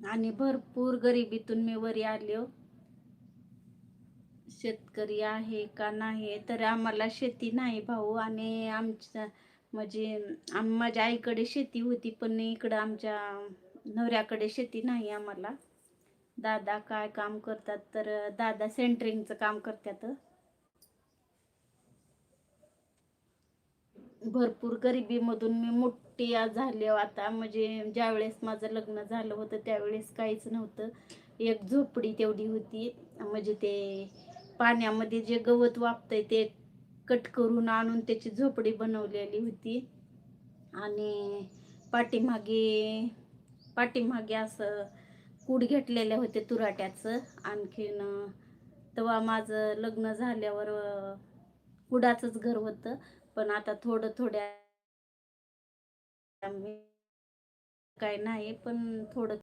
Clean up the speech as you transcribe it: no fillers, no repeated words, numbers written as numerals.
आणि भरपूर गरिबीतून मी वरी आले हो. शेतकरी आहे का नाही तर आम्हाला शेती नाही भाऊ. आणि आमच्या म्हणजे माझ्या आईकडे शेती होती, पण इकडं आमच्या नवऱ्याकडे शेती नाही आम्हाला. दादा काय काम करतात तर दादा सेंटरिंगचं काम करतात. भरपूर गरिबीमधून मी मोठी आज झाले हो आता. म्हणजे ज्यावेळेस माझं लग्न झालं होतं त्यावेळेस काहीच नव्हतं. एक झोपडी तेवढी होती. म्हणजे ते पाण्यामध्ये जे गवत वापतंय ते कट करून आणून त्याची झोपडी बनवलेली होती. आणि पाठीमागे पाठीमागे असं कूड घेतलेलं होते तुराट्याचं. आणखीन तेव्हा माझं लग्न झाल्यावर कुडाचंच घर होतं. पण आता थोडं थोड्या काय नाही, पण थोडं